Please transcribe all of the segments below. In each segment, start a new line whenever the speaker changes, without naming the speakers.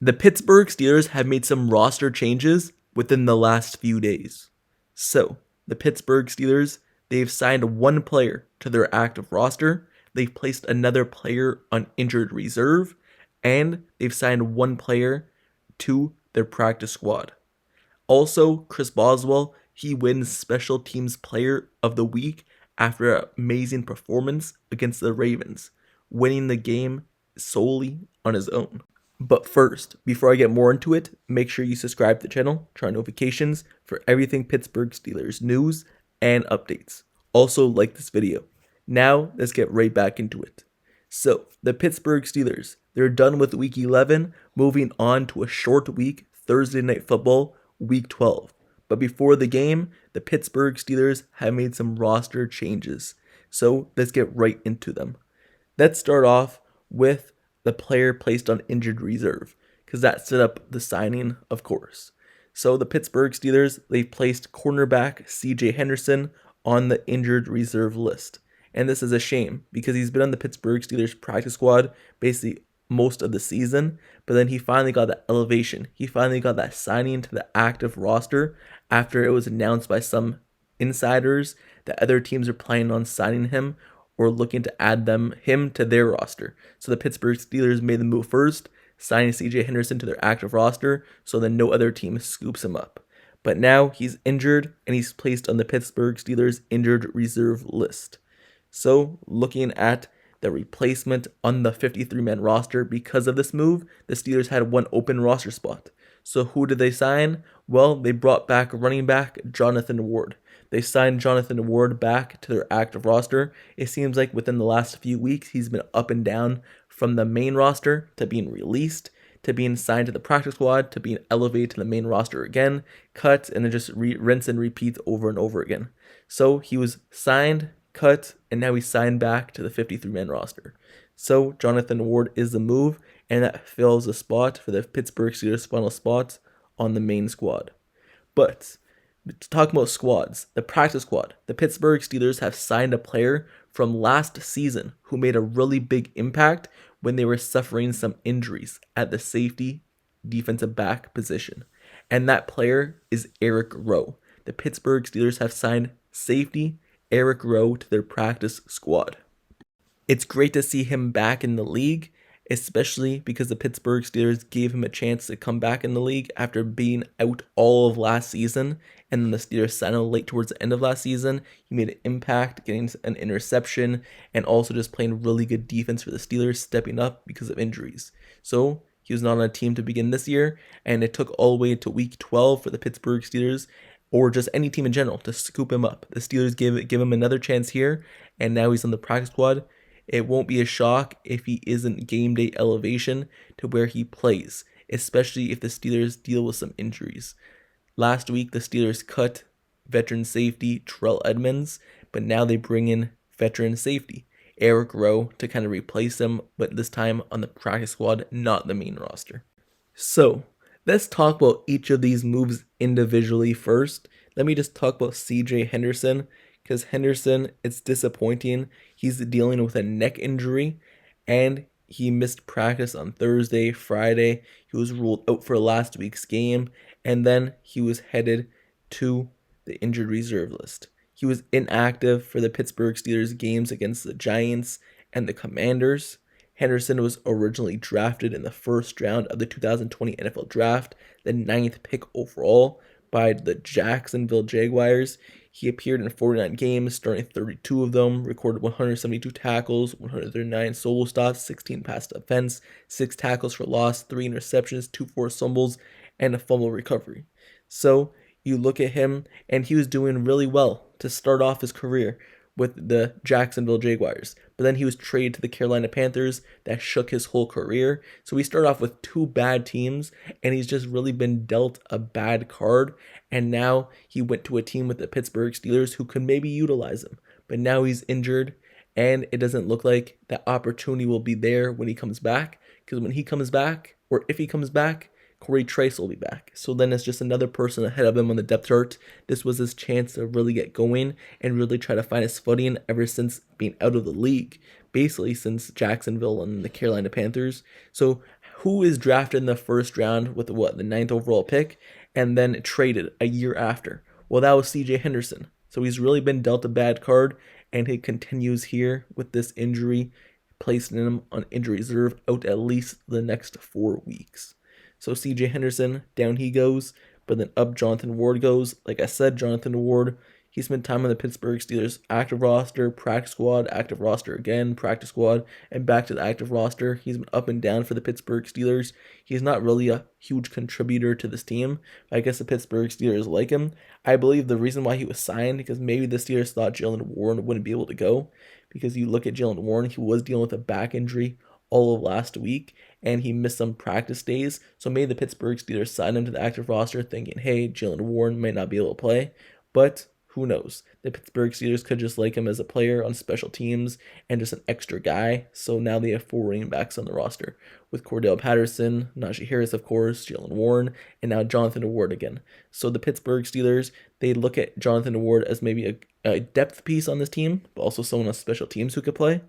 The Pittsburgh Steelers have made some roster changes within the last few days. So, the Pittsburgh Steelers, they've signed one player to their active roster, they've placed another player on injured reserve, and they've signed one player to their practice squad. Also, Chris Boswell, he wins Special Teams Player of the Week after an amazing performance against the Ravens, winning the game solely on his own. But first, before I get more into it, make sure you subscribe to the channel, turn on notifications for everything Pittsburgh Steelers news and updates. Also, like this video. Now, let's get right back into it. So, the Pittsburgh Steelers, they're done with Week 11, moving on to a short week, Thursday Night Football, Week 12. But before the game, the Pittsburgh Steelers have made some roster changes. So, let's get right into them. Let's start off with the player placed on injured reserve, because that set up the signing, of course. So the Pittsburgh Steelers, they placed cornerback CJ Henderson on the injured reserve list. And this is a shame, because he's been on the Pittsburgh Steelers practice squad basically most of the season, but then he finally got that elevation. He finally got that signing to the active roster after it was announced by some insiders that other teams are planning on signing him or looking to add him to their roster. So the Pittsburgh Steelers made the move first, signing CJ Henderson to their active roster, so then no other team scoops him up. But now he's injured, and he's placed on the Pittsburgh Steelers injured reserve list. So looking at the replacement on the 53-man roster, because of this move, the Steelers had one open roster spot. So who did they sign? Well, they brought back running back Jonathan Ward. They signed Jonathan Ward back to their active roster. It seems like within the last few weeks, he's been up and down from the main roster to being released, to being signed to the practice squad, to being elevated to the main roster again, cut, and then just rinse and repeat over and over again. So he was signed, cut, and now he's signed back to the 53-man roster. So Jonathan Ward is the move, and that fills a spot for the Pittsburgh Steelers' final spot on the main squad. But to talk about squads, the practice squad, the Pittsburgh Steelers have signed a player from last season who made a really big impact when they were suffering some injuries at the safety defensive back position. And that player is Eric Rowe. The Pittsburgh Steelers have signed safety Eric Rowe to their practice squad. It's great to see him back in the league, especially because the Pittsburgh Steelers gave him a chance to come back in the league after being out all of last season, and then the Steelers signed him late towards the end of last season. He made an impact, getting an interception, and also just playing really good defense for the Steelers, stepping up because of injuries. So he was not on a team to begin this year, and it took all the way to Week 12 for the Pittsburgh Steelers, or just any team in general, to scoop him up. The Steelers give him another chance here, and now he's on the practice squad. It won't be a shock if he isn't game day elevation to where he plays, especially if the Steelers deal with some injuries. Last week, the Steelers cut veteran safety Terrell Edmonds, but now they bring in veteran safety Eric Rowe to kind of replace him, but this time on the practice squad, not the main roster. So let's talk about each of these moves individually first. Let me just talk about CJ Henderson, because Henderson, it's disappointing. He's dealing with a neck injury, and he missed practice on Thursday, Friday. He was ruled out for last week's game, and then he was headed to the injured reserve list. He was inactive for the Pittsburgh Steelers games against the Giants and the Commanders. Henderson was originally drafted in the first round of the 2020 NFL Draft, the 9th pick overall by the Jacksonville Jaguars. He appeared in 49 games, starting 32 of them, recorded 172 tackles, 139 solo stops, 16 pass defense, 6 tackles for loss, 3 interceptions, 2 forced fumbles, and a fumble recovery. So you look at him, and he was doing really well to start off his career with the Jacksonville Jaguars. But then he was traded to the Carolina Panthers. That shook his whole career. So we start off with 2 bad teams, and he's just really been dealt a bad card. And now he went to a team with the Pittsburgh Steelers who could maybe utilize him. But now he's injured, and it doesn't look like that opportunity will be there when he comes back. Because when he comes back, or if he comes back, Corey Trice will be back. So then it's just another person ahead of him on the depth chart. This was his chance to really get going and really try to find his footing ever since being out of the league, basically since Jacksonville and the Carolina Panthers. So who is drafted in the first round with the ninth overall pick and then traded a year after? Well, that was CJ Henderson. So he's really been dealt a bad card, and he continues here with this injury, placing him on injury reserve out at least the next 4 weeks. So CJ Henderson, down he goes, but then up Jonathan Ward goes. Like I said, Jonathan Ward, he spent time on the Pittsburgh Steelers active roster, practice squad, active roster again, practice squad, and back to the active roster. He's been up and down for the Pittsburgh Steelers. He's not really a huge contributor to this team. I guess the Pittsburgh Steelers like him. I believe the reason why he was signed, because maybe the Steelers thought Jaylen Warren wouldn't be able to go. Because you look at Jaylen Warren, he was dealing with a back injury all of last week, and he missed some practice days. So maybe the Pittsburgh Steelers signed him to the active roster thinking, hey, Jaylen Warren might not be able to play. But who knows? The Pittsburgh Steelers could just like him as a player on special teams and just an extra guy. So now they have 4 running backs on the roster with Cordell Patterson, Najee Harris, of course, Jaylen Warren, and now Jonathan Ward again. So the Pittsburgh Steelers, they look at Jonathan Ward as maybe a depth piece on this team, but also someone on special teams who could play.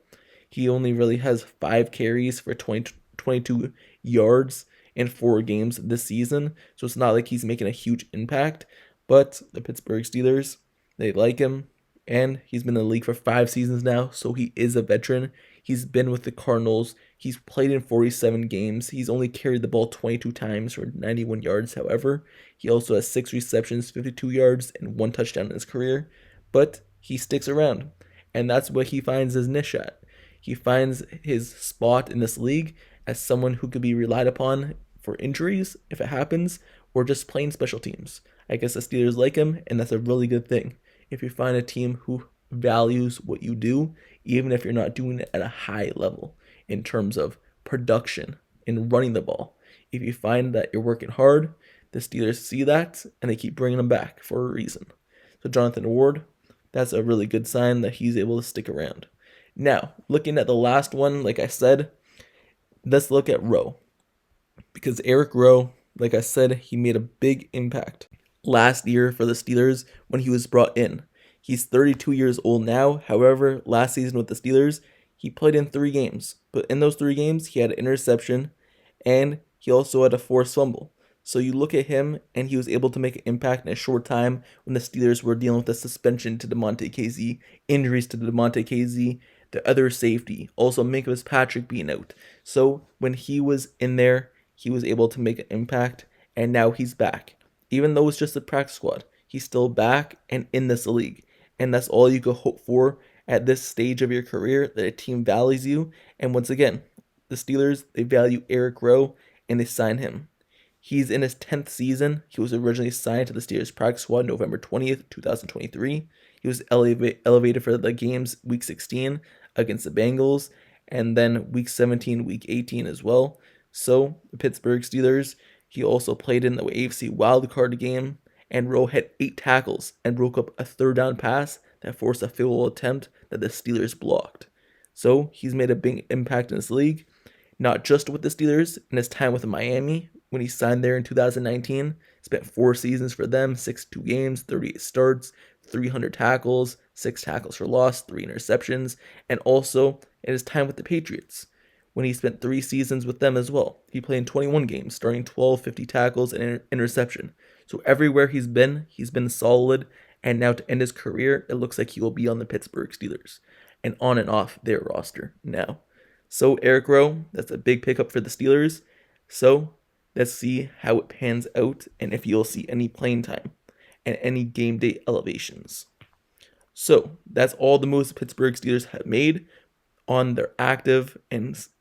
He only really has 5 carries for 22 yards in 4 games this season. So it's not like he's making a huge impact. But the Pittsburgh Steelers, they like him, and he's been in the league for 5 seasons now, so he is a veteran. He's been with the Cardinals. He's played in 47 games. He's only carried the ball 22 times for 91 yards, however. He also has 6 receptions, 52 yards, and 1 touchdown in his career. But he sticks around, and that's what he finds his niche at. He finds his spot in this league as someone who could be relied upon for injuries, if it happens, or just playing special teams. I guess the Steelers like him, and that's a really good thing. If you find a team who values what you do, even if you're not doing it at a high level in terms of production and running the ball. If you find that you're working hard, the Steelers see that, and they keep bringing him back for a reason. So Jonathan Ward, that's a really good sign that he's able to stick around. Now, looking at the last one, like I said, let's look at Rowe. Because Eric Rowe, like I said, he made a big impact last year for the Steelers when he was brought in. He's 32 years old now. However, last season with the Steelers, he played in 3 games. But in those 3 games, he had an interception, and he also had a forced fumble. So you look at him, and he was able to make an impact in a short time when the Steelers were dealing with a suspension to DeMonte Casey, injuries to DeMonte Casey, the other safety, also Minkah Fitzpatrick being out. So when he was in there, he was able to make an impact, and now he's back. Even though it's just a practice squad, he's still back and in this league. And that's all you could hope for at this stage of your career, that a team values you. And once again, the Steelers, they value Eric Rowe, and they sign him. He's in his 10th season. He was originally signed to the Steelers practice squad November 20th, 2023. He was elevated for the games week 16 against the Bengals, and then week 17, week 18 as well. So the Pittsburgh Steelers, he also played in the AFC wildcard game, and Rowe had 8 tackles and broke up a 3rd down pass that forced a field goal attempt that the Steelers blocked. So he's made a big impact in this league, not just with the Steelers, in his time with Miami when he signed there in 2019, spent 4 seasons for them, 62 games, 38 starts, 300 tackles, 6 tackles for loss, 3 interceptions, and also in his time with the Patriots, when he spent 3 seasons with them as well. He played in 21 games, starting 12, 50 tackles, and an interception. So everywhere he's been solid, and now to end his career, it looks like he will be on the Pittsburgh Steelers and on and off their roster now. So Eric Rowe, that's a big pickup for the Steelers. So let's see how it pans out and if you'll see any playing time and any game day elevations. So that's all the moves the Pittsburgh Steelers have made on their active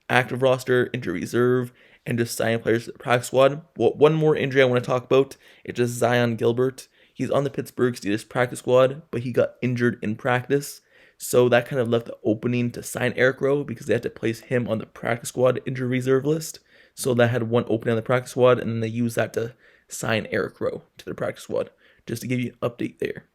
roster, injury reserve, and just signing players to the practice squad. Well, one more injury I want to talk about. It's just Zion Gilbert. He's on the Pittsburgh Steelers practice squad, but he got injured in practice. So that kind of left the opening to sign Eric Rowe because they had to place him on the practice squad injury reserve list. So that had one opening on the practice squad, and then they used that to sign Eric Rowe to the practice squad, just to give you an update there.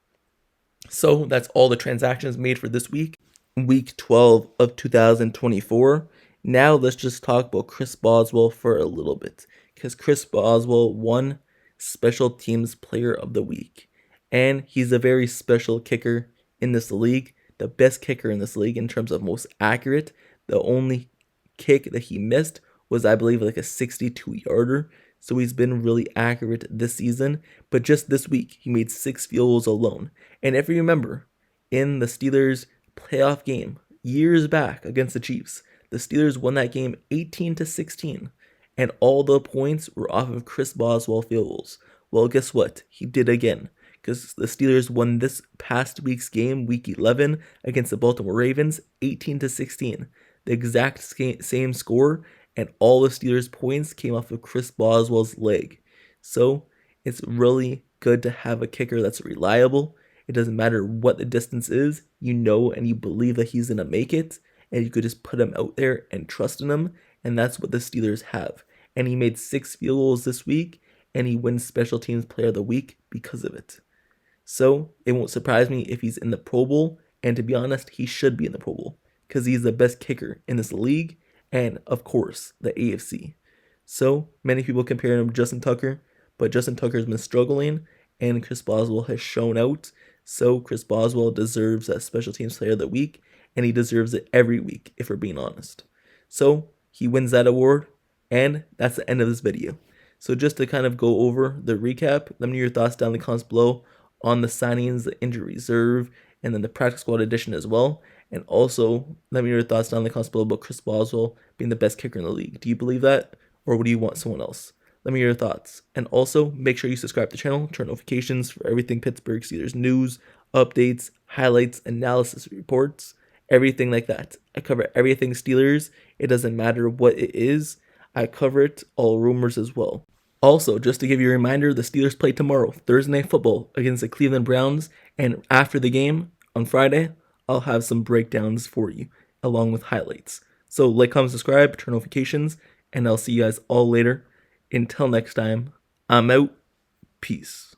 So that's all the transactions made for this week, week 12 of 2024. Now let's just talk about Chris Boswell for a little bit, because Chris Boswell won Special Teams Player of the Week, and he's a very special kicker in this league, the best kicker in this league in terms of most accurate. The only kick that he missed was, I believe, like a 62-yarder. So he's been really accurate this season. But just this week, he made 6 field goals alone. And if you remember, in the Steelers playoff game years back against the Chiefs, the Steelers won that game 18-16. And all the points were off of Chris Boswell field goals. Well, guess what? He did again. Because the Steelers won this past week's game, week 11, against the Baltimore Ravens, 18-16. The exact same score, and all the Steelers' points came off of Chris Boswell's leg. So it's really good to have a kicker that's reliable. It doesn't matter what the distance is, you know and you believe that he's going to make it, and you could just put him out there and trust in him, and that's what the Steelers have. And he made 6 field goals this week, and he wins Special Teams Player of the Week because of it. So it won't surprise me if he's in the Pro Bowl, and to be honest, he should be in the Pro Bowl because he's the best kicker in this league and, of course, the AFC. So many people compare him to Justin Tucker, but Justin Tucker's been struggling, and Chris Boswell has shown out. So Chris Boswell deserves that Special Teams Player of the Week, and he deserves it every week, if we're being honest. So he wins that award, and that's the end of this video. So just to kind of go over the recap, let me know your thoughts down in the comments below on the signings, the injury reserve, and then the practice squad edition as well. And also, let me know your thoughts down in the comments below about Chris Boswell being the best kicker in the league. Do you believe that, or would you want someone else? Let me know your thoughts. And also, make sure you subscribe to the channel, turn notifications for everything Pittsburgh Steelers news, updates, highlights, analysis, reports, everything like that. I cover everything Steelers. It doesn't matter what it is. I cover it, all rumors as well. Also, just to give you a reminder, the Steelers play tomorrow, Thursday Night Football, against the Cleveland Browns. And after the game, on Friday, I'll have some breakdowns for you, along with highlights. So like, comment, subscribe, turn notifications, and I'll see you guys all later. Until next time, I'm out. Peace.